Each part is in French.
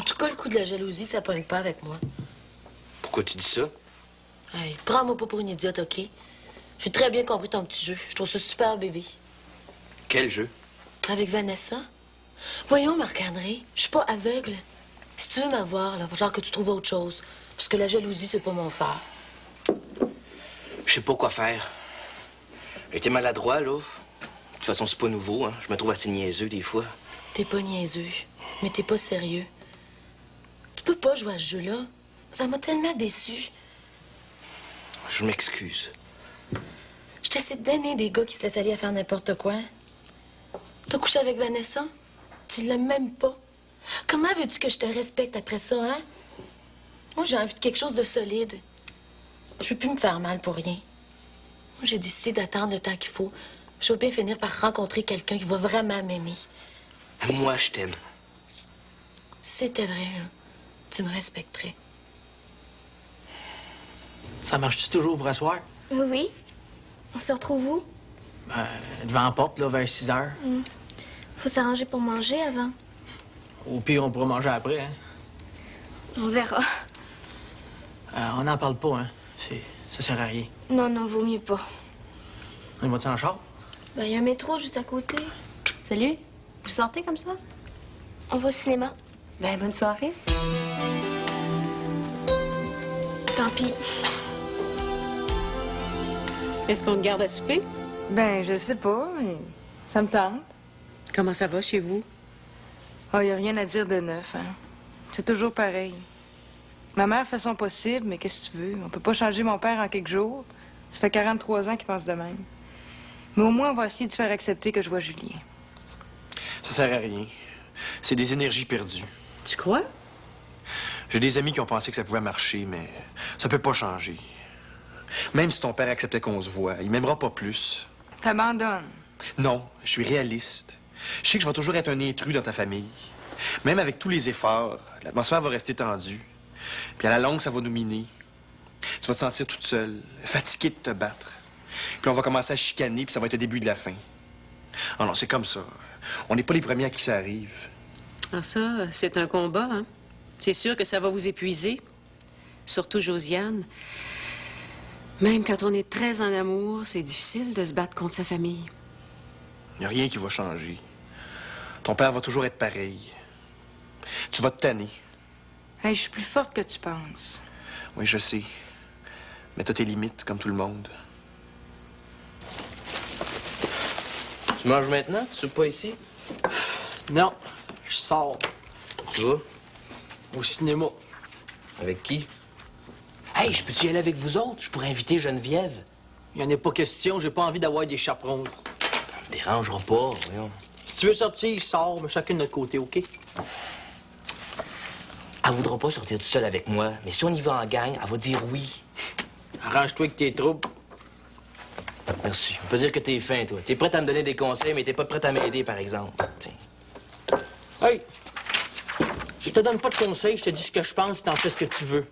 tout cas, le coup de la jalousie, ça pogne pas avec moi. Pourquoi tu dis ça? Hey, prends-moi pas pour une idiote, OK? J'ai très bien compris ton petit jeu. Je trouve ça super, bébé. Quel jeu? Avec Vanessa? Voyons, Marc-André, je suis pas aveugle. Si tu veux m'avoir, là, va falloir que tu trouves autre chose. Parce que la jalousie, c'est pas mon fort. Je sais pas quoi faire. J'ai été maladroit, là. De toute façon, c'est pas nouveau, hein. Je me trouve assez niaiseux, des fois. T'es pas niaiseux, mais t'es pas sérieux. Tu peux pas jouer à ce jeu-là. Ça m'a tellement déçu. Je m'excuse. Je t'essaie de donner des gars qui se laissent aller à faire n'importe quoi. T'as couché avec Vanessa? Tu l'aimes même pas. Comment veux-tu que je te respecte après ça, hein? Moi, j'ai envie de quelque chose de solide. Je veux plus me faire mal pour rien. Moi, j'ai décidé d'attendre le temps qu'il faut. Je veux bien finir par rencontrer quelqu'un qui va vraiment m'aimer. Moi, je t'aime. Si c'était vrai, hein, tu me respecterais. Ça marche-tu toujours pour asseoir? Oui, oui. On se retrouve où? Devant la porte, là, vers 6 heures. Faut s'arranger pour manger avant. Au pire, on pourra manger après, hein. On verra. On n'en parle pas, hein. Ça sert à rien. Non, non, vaut mieux pas. On va-tu en char? Ben, y a un métro juste à côté. Salut. Vous sortez comme ça? On va au cinéma. Ben, bonne soirée. Tant pis. Est-ce qu'on te garde à souper? Ben, je sais pas, mais ça me tente. Comment ça va chez vous? Ah, y a rien à dire de neuf, hein. C'est toujours pareil. Ma mère fait son possible, mais qu'est-ce que tu veux? On peut pas changer mon père en quelques jours. Ça fait 43 ans qu'il pense de même. Mais au moins, on va essayer de faire accepter que je vois Julien. Ça sert à rien. C'est des énergies perdues. Tu crois? J'ai des amis qui ont pensé que ça pouvait marcher, mais ça peut pas changer. Même si ton père acceptait qu'on se voit, il m'aimera pas plus. T'abandonnes. Non, je suis réaliste. Je sais que je vais toujours être un intrus dans ta famille. Même avec tous les efforts, l'atmosphère va rester tendue. Puis à la longue, ça va nous miner. Tu vas te sentir toute seule, fatiguée de te battre. Puis on va commencer à chicaner, puis ça va être le début de la fin. Oh non, c'est comme ça. On n'est pas les premiers à qui ça arrive. Ah, ça, c'est un combat, hein? C'est sûr que ça va vous épuiser. Surtout Josiane. Même quand on est très en amour, c'est difficile de se battre contre sa famille. Il n'y a rien qui va changer. Ton père va toujours être pareil. Tu vas te tanner. Hey, je suis plus forte que tu penses. Oui, je sais. Mais t'as tes limites, comme tout le monde. Tu manges maintenant? Tu soupes pas ici? Non, je sors Tu vas? au cinéma. Avec qui? Hey, je peux-tu y aller avec vous autres? Je pourrais inviter Geneviève. Il n'y en a pas question, j'ai pas envie d'avoir des chaperons. Ça me dérangera pas, voyons. Si tu veux sortir, sors, mais chacun de notre côté, OK? Elle voudra pas sortir toute seule avec moi, mais si on y va en gang, elle va dire oui. Arrange-toi avec tes troubles. Merci. On peut dire que t'es fin, toi. T'es prête à me donner des conseils, mais t'es pas prête à m'aider, par exemple. Tiens. Hey! Je te donne pas de conseils, je te dis ce que je pense, tu t'en fais ce que tu veux.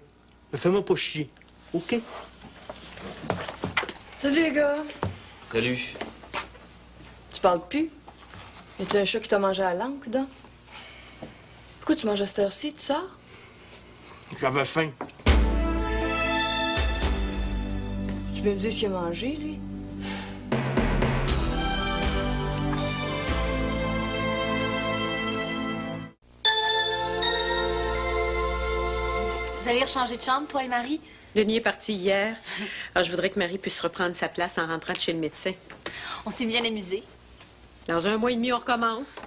Mais fais-moi pas chier, OK? Salut, les gars. Salut. Tu parles plus? Y a-tu un chat qui t'a mangé à la langue, coudonc? Pourquoi tu manges à cette heure-ci? Tu sors? J'avais faim. Tu peux me dire ce qu'il a mangé, lui? Vous allez rechanger de chambre, toi et Marie? Denis est parti hier. Alors, je voudrais que Marie puisse reprendre sa place en rentrant de chez le médecin. On s'est bien amusés. Dans 1 mois et demi, on recommence.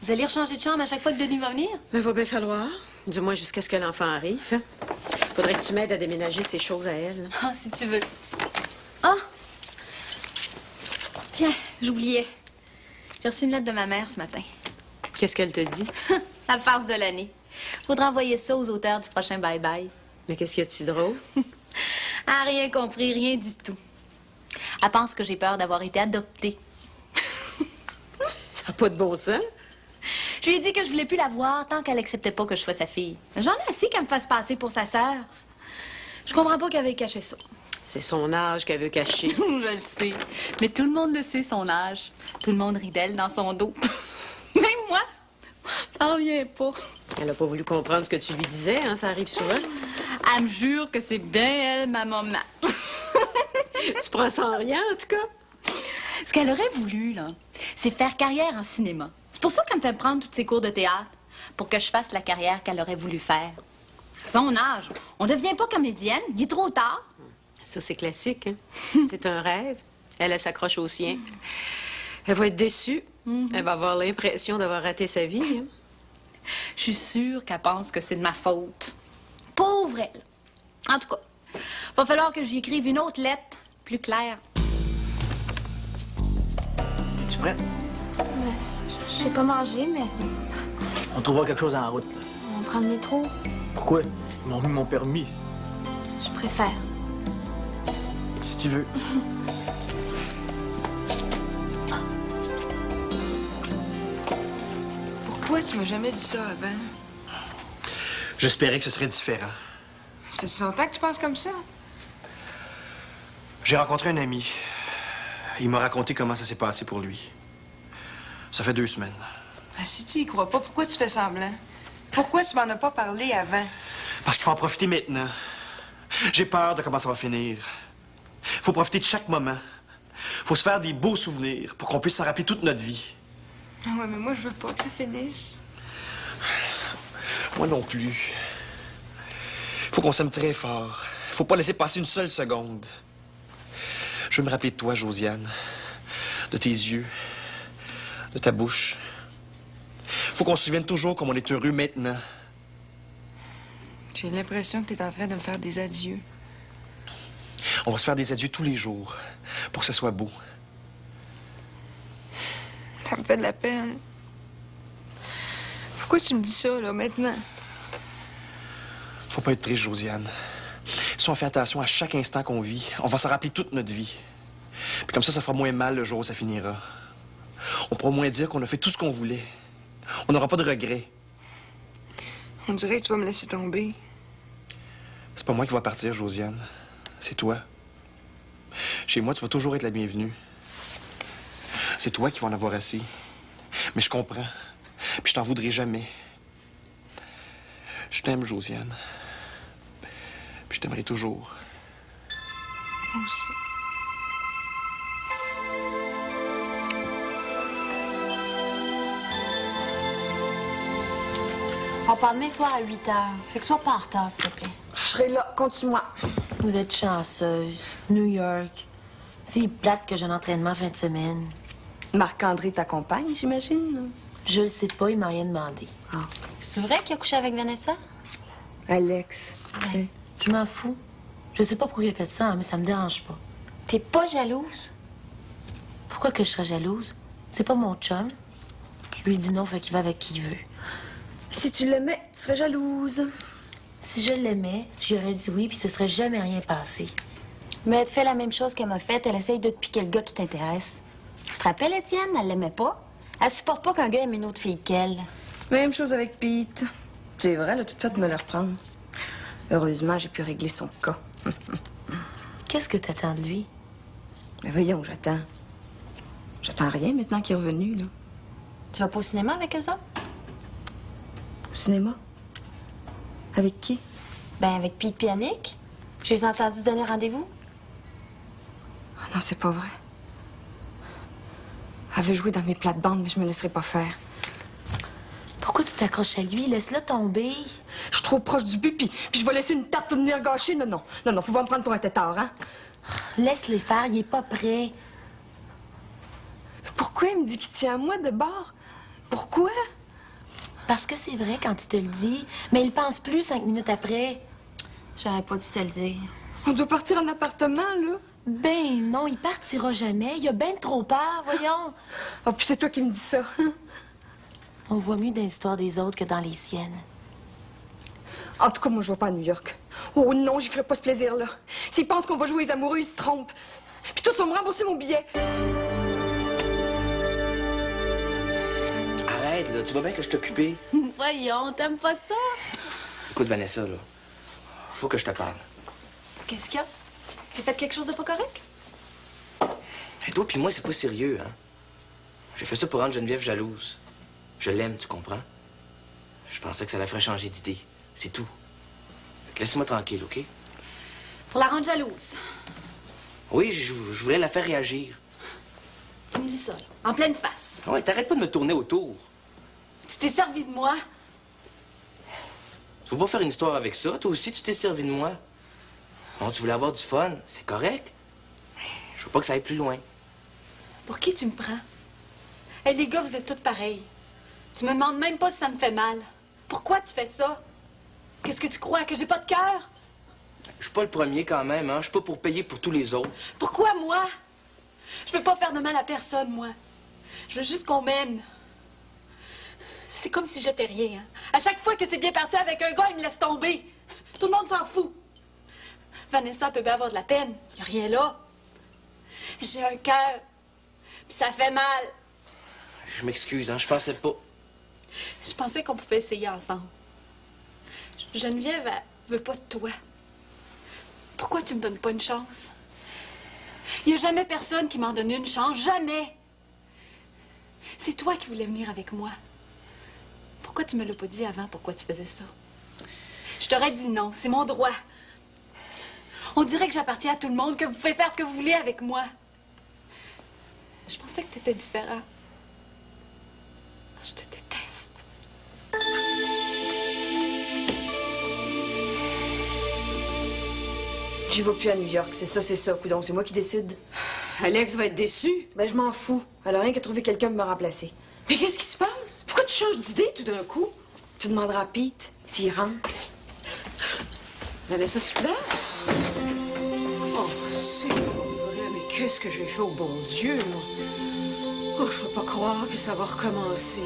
Vous allez rechanger de chambre à chaque fois que Denis va venir? Mais va bien falloir. Du moins jusqu'à ce que l'enfant arrive. Faudrait que tu m'aides à déménager ses choses à elle. Ah, si tu veux. Ah! Tiens, j'oubliais. J'ai reçu une lettre de ma mère ce matin. Qu'est-ce qu'elle te dit? La farce de l'année. Faudra envoyer ça aux auteurs du prochain bye-bye. Mais qu'est-ce qu'il y a de si drôle? Elle n'a rien compris, rien du tout. Elle pense que j'ai peur d'avoir été adoptée. Ça n'a pas de bon sens. Je lui ai dit que je voulais plus la voir tant qu'elle acceptait pas que je sois sa fille. J'en ai assez qu'elle me fasse passer pour sa sœur. Je comprends pas qu'elle veuille cacher ça. C'est son âge qu'elle veut cacher. Je le sais. Mais tout le monde le sait, son âge. Tout le monde rit d'elle dans son dos. Même moi. J'en reviens pas. Elle a pas voulu comprendre ce que tu lui disais, hein? Ça arrive souvent. Elle me jure que c'est bien elle, ma maman. Tu prends ça en rien, en tout cas. Ce qu'elle aurait voulu, là, c'est faire carrière en cinéma. C'est pour ça qu'elle me fait prendre tous ses cours de théâtre, pour que je fasse la carrière qu'elle aurait voulu faire. À son âge, on devient pas comédienne, il est trop tard. Ça, c'est classique, hein? C'est un rêve. Elle s'accroche au sien. Elle va être déçue. Elle va avoir l'impression d'avoir raté sa vie, hein? Je suis sûre qu'elle pense que c'est de ma faute. Pauvre elle. En tout cas, va falloir que j'y écrive une autre lettre, plus claire. Es-tu prête? J'ai pas mangé, mais On trouvera quelque chose en route. Là. on prend le métro. Pourquoi? Ils m'ont mis mon permis, Je préfère. si tu veux. Pourquoi tu m'as jamais dit ça avant? J'espérais que ce serait différent. Ça fait si longtemps que tu penses comme ça? J'ai rencontré un ami. Il m'a raconté comment ça s'est passé pour lui. Ça fait 2 semaines. Ah, si tu y crois pas, pourquoi tu fais semblant? Pourquoi tu m'en as pas parlé avant? Parce qu'il faut en profiter maintenant. J'ai peur de comment ça va finir. Faut profiter de chaque moment. Faut se faire des beaux souvenirs pour qu'on puisse s'en rappeler toute notre vie. Ah ouais, mais moi, je veux pas que ça finisse. Moi non plus. Faut qu'on s'aime très fort. Faut pas laisser passer une seule seconde. Je veux me rappeler de toi, Josiane. De tes yeux. De ta bouche. Faut qu'on se souvienne toujours comme on est heureux maintenant. J'ai l'impression que t'es en train de me faire des adieux. On va se faire des adieux tous les jours pour que ce soit beau. Ça me fait de la peine. Pourquoi tu me dis ça, là, maintenant? Faut pas être triste, Josiane. Si on fait attention à chaque instant qu'on vit, on va s'en rappeler toute notre vie. Puis comme ça fera moins mal le jour où ça finira. On pourra au moins dire qu'on a fait tout ce qu'on voulait. On n'aura pas de regrets. On dirait que tu vas me laisser tomber. C'est pas moi qui va partir, Josiane. C'est toi. Chez moi, tu vas toujours être la bienvenue. C'est toi qui vas en avoir assez. Mais je comprends. Puis je t'en voudrais jamais. Je t'aime, Josiane. Puis je t'aimerai toujours. Moi aussi. On part demain soir à 8 heures. Fait que sois pas en retard, s'il te plaît. Je serai là, continue-moi. Vous êtes chanceuse. New York. C'est plate que j'ai un entraînement fin de semaine. Marc-André t'accompagne, j'imagine? Je le sais pas, il m'a rien demandé. C'est vrai qu'il a couché avec Vanessa? Alex. Ouais. Je m'en fous. Je sais pas pourquoi il a fait ça, hein, mais ça me dérange pas. T'es pas jalouse? Pourquoi que je serais jalouse? C'est pas mon chum. Je lui dis non, fait qu'il va avec qui il veut. Si tu l'aimais, tu serais jalouse. Si je l'aimais, j'y aurais dit oui, puis ce serait jamais rien passé. Mais elle te fait la même chose qu'elle m'a faite. Elle essaye de te piquer le gars qui t'intéresse. Tu te rappelles, Étienne? Elle l'aimait pas. Elle supporte pas qu'un gars aime une autre fille qu'elle. Même chose avec Pete. C'est vrai, elle a tout fait de me le reprendre. Heureusement, j'ai pu régler son cas. Qu'est-ce que t'attends de lui? Mais voyons, j'attends. J'attends rien maintenant qu'il est revenu, là. Tu vas pas au cinéma avec eux autres? Au cinéma? Avec qui? Ben, avec Pete et Annick. Je les ai entendus donner rendez-vous. Ah non, c'est pas vrai. Elle veut jouer dans mes plates-bandes, mais je me laisserai pas faire. Pourquoi tu t'accroches à lui? Laisse-le tomber. Je suis trop proche du but, puis je vais laisser une tarte tout venir gâcher. Non, faut pas me prendre pour un tétard, hein? Laisse-les faire, il est pas prêt. Pourquoi il me dit qu'il tient à moi de bord? Pourquoi? Parce que c'est vrai quand il te le dit, mais il pense plus 5 minutes après. J'aurais pas dû te le dire. On doit partir en appartement, là. Ben non, il partira jamais. Il a ben trop peur, voyons. Ah, puis c'est toi qui me dis ça. On voit mieux dans l'histoire des autres que dans les siennes. En tout cas, moi, je vais pas à New York. Oh non, j'y ferai pas ce plaisir-là. S'ils pensent qu'on va jouer les amoureux, ils se trompent. Puis toi, tu vas me rembourser mon billet. Arrête, là. Tu vois bien que je suis occupé. Voyons, t'aimes pas ça? Écoute, Vanessa, là. Faut que je te parle. Qu'est-ce qu'il y a? J'ai fait quelque chose de pas correct? Et toi puis moi, c'est pas sérieux, hein? J'ai fait ça pour rendre Geneviève jalouse. Je l'aime, tu comprends? Je pensais que ça la ferait changer d'idée. C'est tout. Fait que laisse-moi tranquille, OK? Pour la rendre jalouse. Oui, je voulais la faire réagir. Tu me dis ça, là, en pleine face. Ouais, t'arrêtes pas de me tourner autour. Tu t'es servi de moi. Faut pas faire une histoire avec ça. Toi aussi, tu t'es servi de moi. Bon, tu voulais avoir du fun. C'est correct. Je veux pas que ça aille plus loin. Pour qui tu me prends? Hey, les gars, vous êtes tous pareils. Tu me demandes même pas si ça me fait mal. Pourquoi tu fais ça? Qu'est-ce que tu crois? Que j'ai pas de cœur? Je suis pas le premier quand même, hein. Je suis pas pour payer pour tous les autres. Pourquoi moi? Je veux pas faire de mal à personne, moi. Je veux juste qu'on m'aime. C'est comme si j'étais rien. Hein? À chaque fois que c'est bien parti avec un gars, il me laisse tomber. Tout le monde s'en fout. Vanessa peut bien avoir de la peine. Y a rien là. J'ai un cœur. Puis ça fait mal. Je m'excuse, hein. Je pensais pas. Je pensais qu'on pouvait essayer ensemble. Geneviève, elle veut pas de toi. Pourquoi tu me donnes pas une chance? Il n'y a jamais personne qui m'en donne une chance. Jamais! C'est toi qui voulais venir avec moi. Pourquoi tu me l'as pas dit avant pourquoi tu faisais ça? Je t'aurais dit non. C'est mon droit. On dirait que j'appartiens à tout le monde, que vous pouvez faire ce que vous voulez avec moi. Je pensais que t'étais différent. Je te déteste. J'y vais plus à New York, c'est ça, coudonc, c'est moi qui décide. Alex va être déçu. Ben, je m'en fous. Elle a rien qu'à trouver quelqu'un pour me remplacer. Mais qu'est-ce qui se passe? Pourquoi tu changes d'idée tout d'un coup? Tu demanderas à Pete s'il rentre. Vanessa, tu pleures? Oh, c'est vrai, mais qu'est-ce que j'ai fait au bon Dieu, moi? Oh, je peux pas croire que ça va recommencer.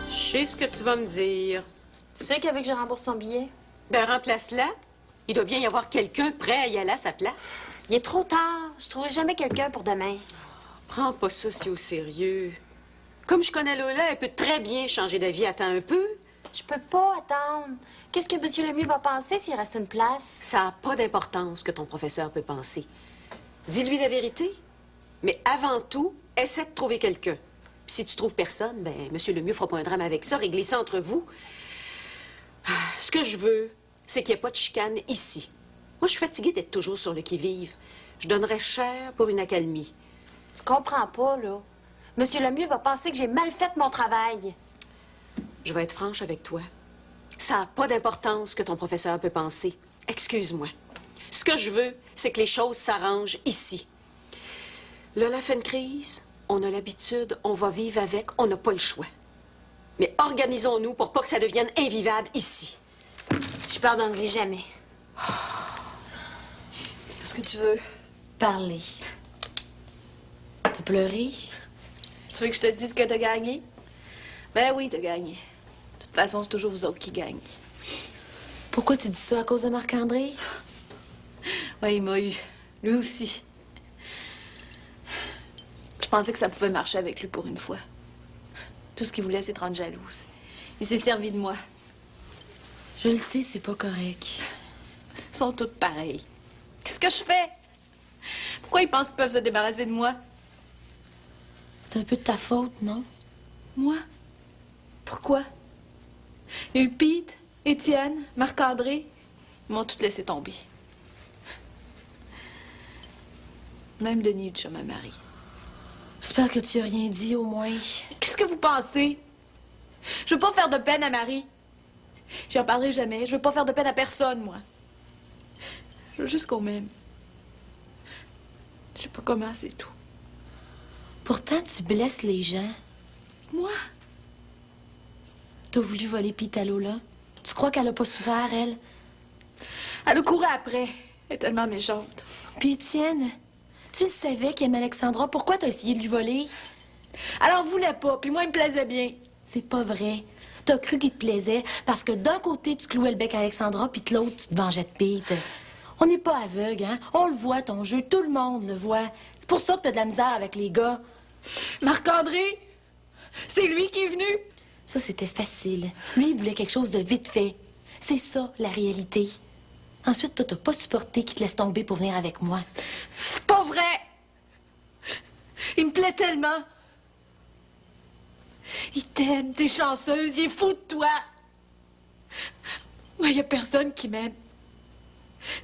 Je sais ce que tu vas me dire. Tu sais qu'avec je rembourse son billet? Ben, remplace-la. Il doit bien y avoir quelqu'un prêt à y aller à sa place. Il est trop tard. Je trouverai jamais quelqu'un pour demain. Prends pas ça si au sérieux. Comme je connais Lola, elle peut très bien changer d'avis. Attends un peu. Je peux pas attendre. Qu'est-ce que M. Lemieux va penser s'il reste une place? Ça n'a pas d'importance que ton professeur peut penser. Dis-lui la vérité. Mais avant tout, essaie de trouver quelqu'un. Puis si tu trouves personne, ben M. Lemieux fera pas un drame avec ça, régler ça entre vous. Ah, ce que je veux, c'est qu'il n'y ait pas de chicane ici. Moi, je suis fatiguée d'être toujours sur le qui-vive. Je donnerais cher pour une accalmie. Tu comprends pas, là. M. Lemieux va penser que j'ai mal fait mon travail. Je vais être franche avec toi. Ça n'a pas d'importance que ton professeur peut penser. Excuse-moi. Ce que je veux, c'est que les choses s'arrangent ici. Lola fait une crise, on a l'habitude, on va vivre avec, on n'a pas le choix. Mais organisons-nous pour pas que ça devienne invivable ici. Je pardonnerai jamais. Qu'est-ce que tu veux? Parler. T'as pleuré? Tu veux que je te dise que t'as gagné? Ben oui, t'as gagné. De toute façon, c'est toujours vous autres qui gagnent. Pourquoi tu dis ça? À cause de Marc-André? Oui, il m'a eu. Lui aussi. Je pensais que ça pouvait marcher avec lui pour une fois. Tout ce qu'il voulait, c'est te rendre jalouse. Il s'est servi de moi. Je le sais, c'est pas correct. Ils sont toutes pareilles. Qu'est-ce que je fais? Pourquoi ils pensent qu'ils peuvent se débarrasser de moi? C'est un peu de ta faute, non? Moi? Pourquoi? Il y a eu Pete, Étienne, Marc-André. Ils m'ont toutes laissé tomber. Même Denis, le chum à Marie. J'espère que tu as rien dit, au moins. Qu'est-ce que vous pensez? Je veux pas faire de peine à Marie. J'y en parlerai jamais. Je veux pas faire de peine à personne, moi. Je veux juste qu'on m'aime. Je sais pas comment, c'est tout. Pourtant, tu blesses les gens. Moi? T'as voulu voler Pete à Lola. Tu crois qu'elle a pas souffert, elle? Elle a couru après. Elle est tellement méchante. Puis Étienne, tu le savais qu'il aimait Alexandra. Pourquoi t'as essayé de lui voler? Elle en voulait pas, puis moi, il me plaisait bien. C'est pas vrai. T'as cru qu'il te plaisait parce que d'un côté, tu clouais le bec à Alexandra, puis de l'autre, tu te vengeais de Pete. On n'est pas aveugle, hein? On le voit, ton jeu. Tout le monde le voit. C'est pour ça que t'as de la misère avec les gars. Marc-André, c'est lui qui est venu. Ça, c'était facile. Lui, il voulait quelque chose de vite fait. C'est ça, la réalité. Ensuite, toi, t'as pas supporté qu'il te laisse tomber pour venir avec moi. C'est pas vrai! Il me plaît tellement! Il t'aime, t'es chanceuse, il est fou de toi! Moi, y a personne qui m'aime.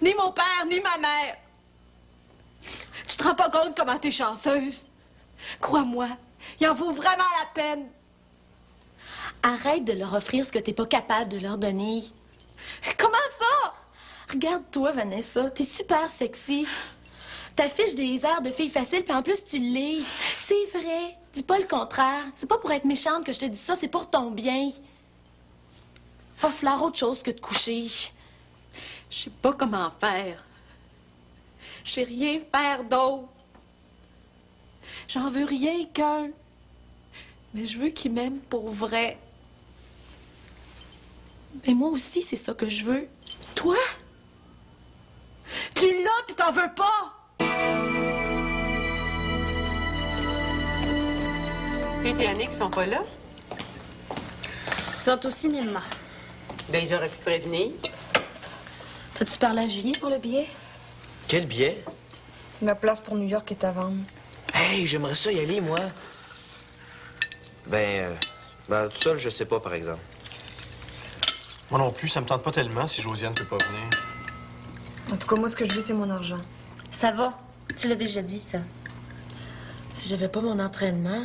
Ni mon père, ni ma mère. Tu te rends pas compte comment t'es chanceuse? Crois-moi, il en vaut vraiment la peine. Arrête de leur offrir ce que t'es pas capable de leur donner. Comment ça? Regarde-toi, Vanessa, t'es super sexy. T'affiches des airs de fille facile, puis en plus, tu lis. C'est vrai. Dis pas le contraire. C'est pas pour être méchante que je te dis ça, c'est pour ton bien. Offre-leur autre chose que de coucher. Je sais pas comment faire. Je sais rien faire d'autre. J'en veux rien qu'un. Mais je veux qu'il m'aime pour vrai. Mais moi aussi, c'est ça que je veux. Toi? Tu l'as pis t'en veux pas! Pete et Annick sont pas là? Ils sont au cinéma. Ben, ils auraient pu prévenir. T'as-tu parlé à Julien pour le billet? Quel billet? Ma place pour New York est à vendre. Hey, j'aimerais ça y aller, moi. Ben, tout seul, je sais pas, par exemple. Moi non plus, ça me tente pas tellement si Josiane peut pas venir. En tout cas, moi, ce que je veux, c'est mon argent. Ça va. Tu l'as déjà dit, ça. Si j'avais pas mon entraînement...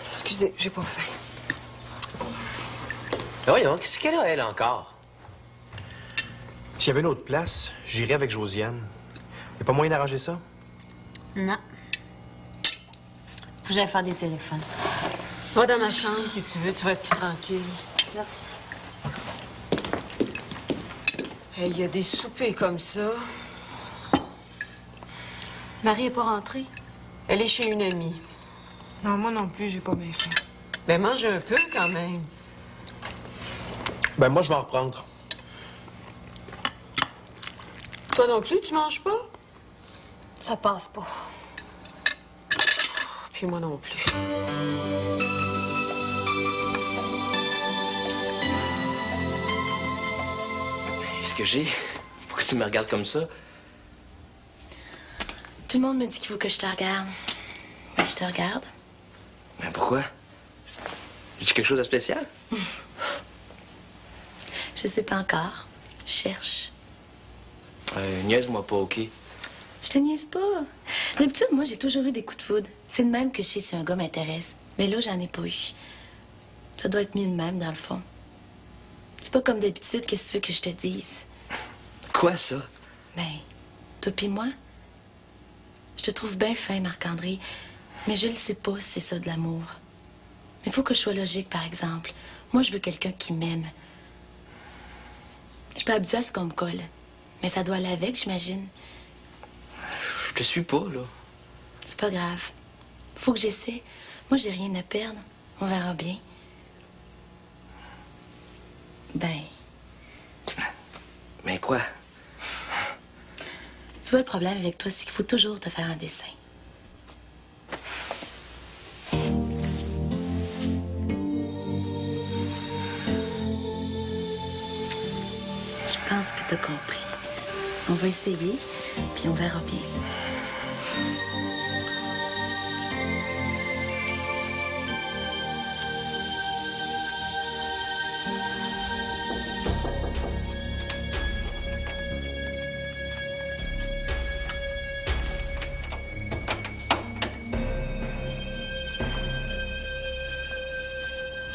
Excusez, j'ai pas faim. Ben voyons, qu'est-ce qu'elle a, elle, encore? S'il y avait une autre place, j'irais avec Josiane. Y a pas moyen d'arranger ça? Non. Faut que j'aille faire des téléphones. Va dans ma chambre si tu veux, tu vas être plus tranquille. Merci. Il y a des soupers comme ça. Marie est pas rentrée. Elle est chez une amie. Non, moi non plus, j'ai pas bien faim. Ben, mange un peu quand même. Ben, moi, je vais en reprendre. Toi non plus, tu manges pas? Ça passe pas. Puis moi non plus. Qu'est-ce que j'ai? Pourquoi tu me regardes comme ça? Tout le monde me dit qu'il faut que je te regarde. Ben, je te regarde. Ben, pourquoi? J'ai quelque chose de spécial? Je sais pas encore. Je cherche. Niaise-moi pas, OK? Je te niaise pas. D'habitude, moi, j'ai toujours eu des coups de foudre. C'est de même que je sais si un gars m'intéresse. Mais là, j'en ai pas eu. Ça doit être mieux de même, dans le fond. C'est pas comme d'habitude, qu'est-ce que tu veux que je te dise? Quoi, ça? Ben, toi pis moi, je te trouve bien fin, Marc-André. Mais je le sais pas si c'est ça de l'amour. Mais faut que je sois logique, par exemple. Moi, je veux quelqu'un qui m'aime. Je suis pas habituée à ce qu'on me colle. Mais ça doit aller avec, j'imagine. Je te suis pas, là. C'est pas grave. Faut que j'essaie. Moi, j'ai rien à perdre. On verra bien. Ben, Mais quoi? tu vois, le problème avec toi, c'est qu'il faut toujours te faire un dessin. Je pense que t'as compris. On va essayer, puis on verra bien.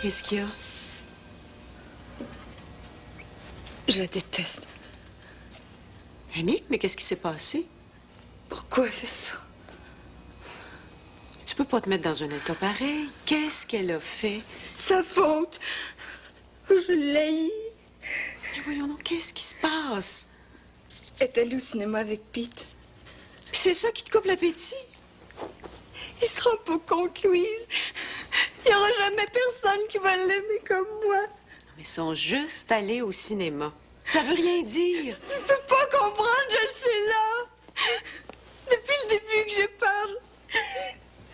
Qu'est-ce qu'il y a? Je la déteste. Annick, mais qu'est-ce qui s'est passé? Pourquoi elle fait ça? Tu peux pas te mettre dans un état pareil. Qu'est-ce qu'elle a fait? C'est sa faute. Je l'ai. Mais voyons donc, qu'est-ce qui se passe? Elle est allée au cinéma avec Pete. Puis c'est ça qui te coupe l'appétit? Il se rend pas compte, Louise. Il y aura jamais personne qui va l'aimer comme moi. Mais ils sont juste allés au cinéma. Ça veut rien dire. Tu peux pas comprendre, je le sais là. Depuis le début que j'ai peur.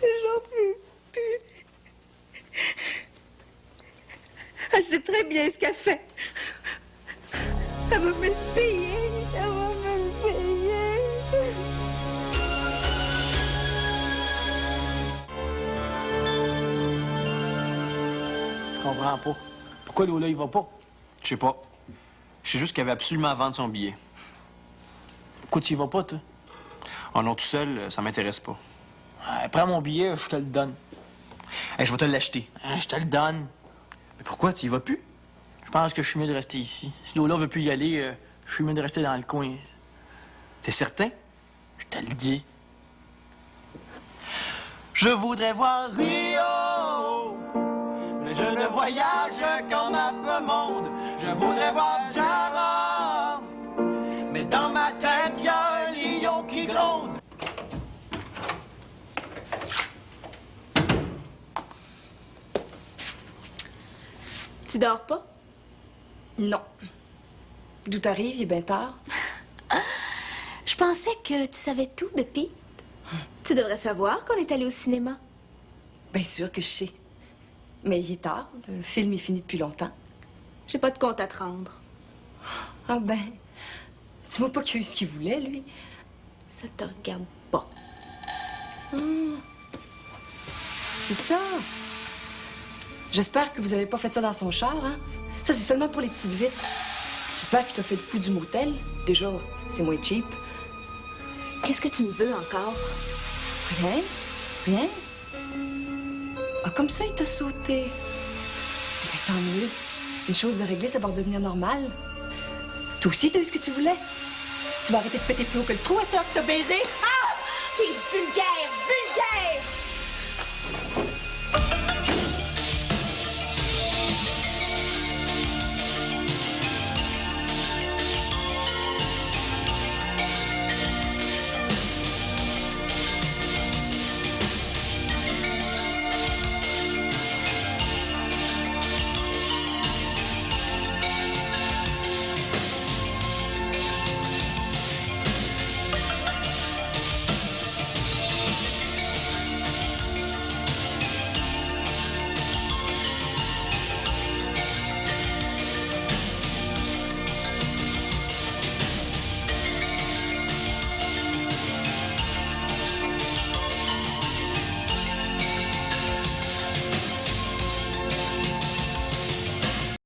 J'en peux plus. Elle sait très bien ce qu'elle fait. Elle va me le payer. Elle va me le payer. Je comprends pas. Pourquoi Lola, il va pas? Je sais pas. Je sais juste qu'elle veut absolument vendre son billet. Pourquoi tu y vas pas, toi? Oh non, tout seul, ça m'intéresse pas. Prends mon billet, je te le donne. Hey, je vais te l'acheter. Hein, je te le donne. Mais pourquoi? Tu y vas plus? Je pense que je suis mieux de rester ici. Si Lola veut plus y aller, je suis mieux de rester dans le coin. T'es certain? Je te le dis. Je voudrais voir Rio, mais je ne voyage qu'en map monde. Je voudrais voir Java, mais dans ma tête, y a un lion qui gronde. Tu dors pas? Non. D'où t'arrives, il est bien tard. Je pensais que tu savais tout de Pete. Tu devrais savoir qu'on est allé au cinéma. Bien sûr que je sais. Mais il est tard. Le film est fini depuis longtemps. J'ai pas de compte à te rendre. Ah ben, dis-moi pas qu'il a eu ce qu'il voulait, lui. Ça te regarde pas. C'est ça. J'espère que vous avez pas fait ça dans son char, hein? Ça, c'est seulement pour les petites vites. J'espère qu'il t'a fait le coup du motel. Déjà, c'est moins cheap. Qu'est-ce que tu me veux encore? Rien? Rien? Ah, comme ça, il t'a sauté. Ben, tant mieux. Une chose de régler, ça va redevenir normal. Toi aussi, t'as eu ce que tu voulais. Tu vas arrêter de péter plus haut que le trou à cette heure que t'as baisé? Ah! T'es vulgaire,